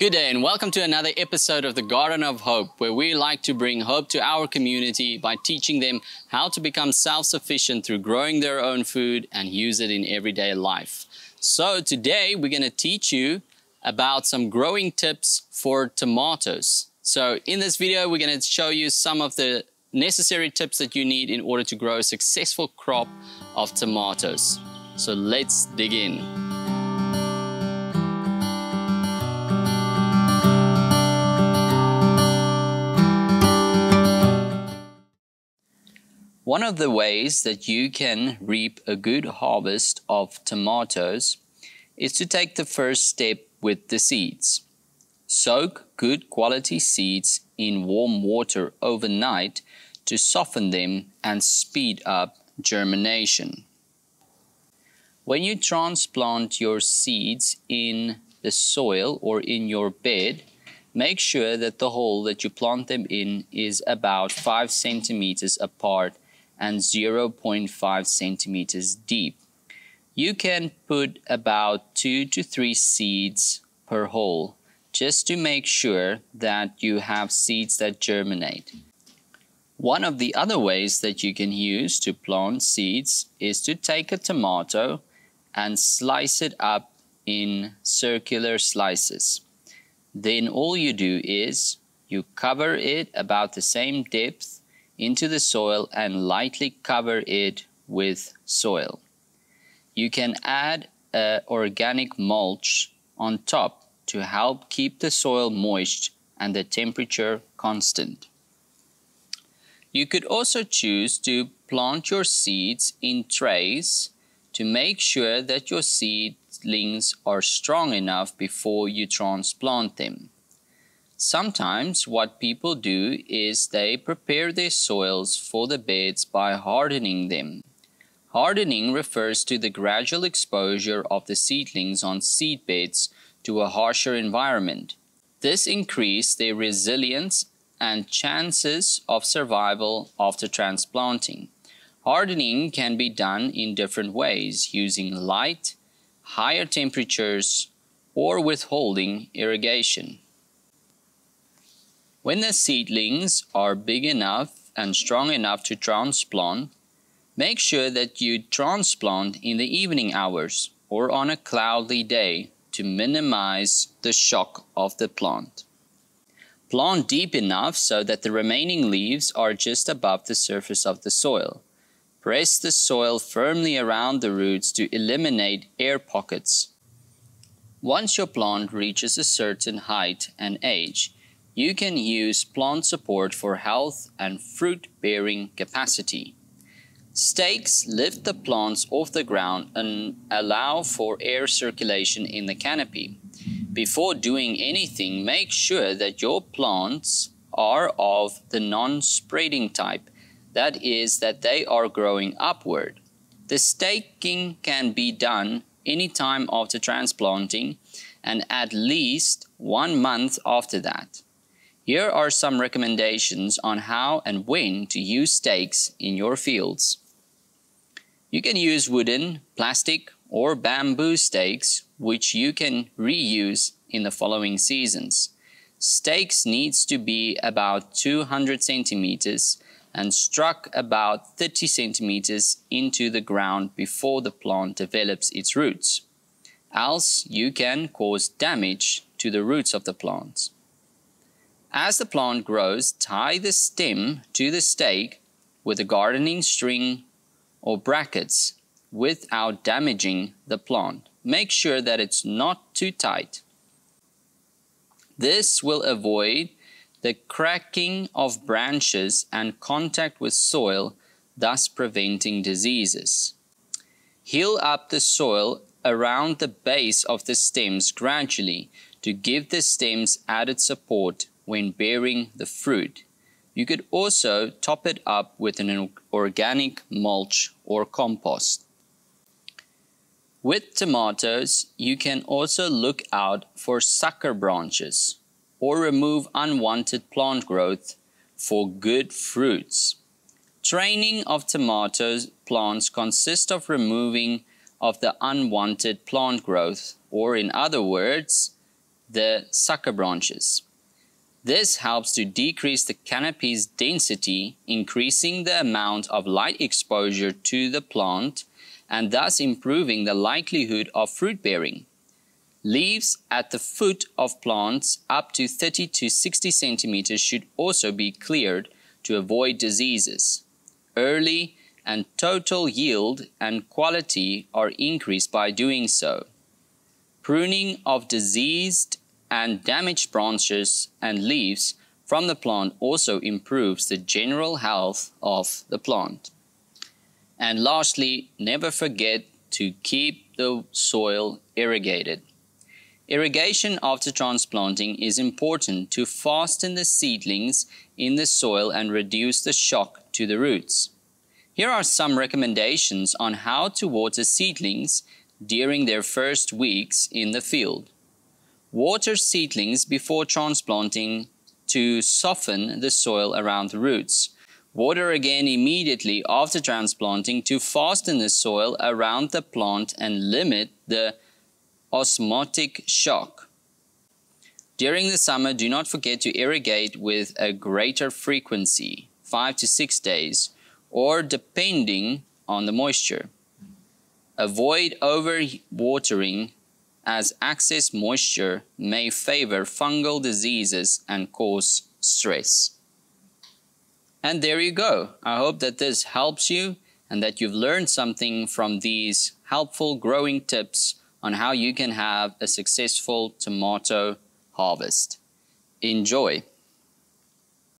Good day and welcome to another episode of the Garden of Hope, where we like to bring hope to our community by teaching them how to become self-sufficient through growing their own food and use it in everyday life. So today we're going to teach you about some growing tips for tomatoes. So in this video we're going to show you some of the necessary tips that you need in order to grow a successful crop of tomatoes. So let's dig in. One of the ways that you can reap a good harvest of tomatoes is to take the first step with the seeds. Soak good quality seeds in warm water overnight to soften them and speed up germination. When you transplant your seeds in the soil or in your bed, make sure that the hole that you plant them in is about 5 centimeters apart and 0.5 centimeters deep. You can put about 2 to 3 seeds per hole, just to make sure that you have seeds that germinate. One of the other ways that you can use to plant seeds is to take a tomato and slice it up in circular slices. Then all you do is you cover it about the same depth into the soil and lightly cover it with soil. You can add organic mulch on top to help keep the soil moist and the temperature constant. You could also choose to plant your seeds in trays to make sure that your seedlings are strong enough before you transplant them. Sometimes what people do is they prepare their soils for the beds by hardening them. Hardening refers to the gradual exposure of the seedlings on seed beds to a harsher environment. This increases their resilience and chances of survival after transplanting. Hardening can be done in different ways, using light, higher temperatures, or withholding irrigation. When the seedlings are big enough and strong enough to transplant, make sure that you transplant in the evening hours or on a cloudy day to minimize the shock of the plant. Plant deep enough so that the remaining leaves are just above the surface of the soil. Press the soil firmly around the roots to eliminate air pockets. Once your plant reaches a certain height and age, you can use plant support for health and fruit-bearing capacity. Stakes lift the plants off the ground and allow for air circulation in the canopy. Before doing anything, make sure that your plants are of the non-spreading type, that is, that they are growing upward. The staking can be done anytime after transplanting and at least 1 month after that. Here are some recommendations on how and when to use stakes in your fields. You can use wooden, plastic, or bamboo stakes, which you can reuse in the following seasons. Stakes needs to be about 200 centimeters and struck about 30 centimeters into the ground before the plant develops its roots. Else you can cause damage to the roots of the plant. As the plant grows, tie the stem to the stake with a gardening string or brackets without damaging the plant. Make sure that it's not too tight. This will avoid the cracking of branches and contact with soil, thus preventing diseases. Heal up the soil around the base of the stems gradually to give the stems added support when bearing the fruit. You could also top it up with an organic mulch or compost. With tomatoes, you can also look out for sucker branches or remove unwanted plant growth for good fruits. Training of tomato plants consists of removing of the unwanted plant growth, or in other words, the sucker branches. This helps to decrease the canopy's density, increasing the amount of light exposure to the plant and thus improving the likelihood of fruit bearing. Leaves at the foot of plants up to 30 to 60 centimeters should also be cleared to avoid diseases. Early and total yield and quality are increased by doing so. Pruning of diseased and damaged branches and leaves from the plant also improves the general health of the plant. And lastly, never forget to keep the soil irrigated. Irrigation after transplanting is important to fasten the seedlings in the soil and reduce the shock to the roots. Here are some recommendations on how to water seedlings during their first weeks in the field. Water seedlings before transplanting to soften the soil around the roots. Water again immediately after transplanting to fasten the soil around the plant and limit the osmotic shock. During the summer, do not forget to irrigate with a greater frequency, 5 to 6 days, or depending on the moisture. Avoid overwatering as excess moisture may favor fungal diseases and cause stress. And there you go. I hope that this helps you and that you've learned something from these helpful growing tips on how you can have a successful tomato harvest. Enjoy!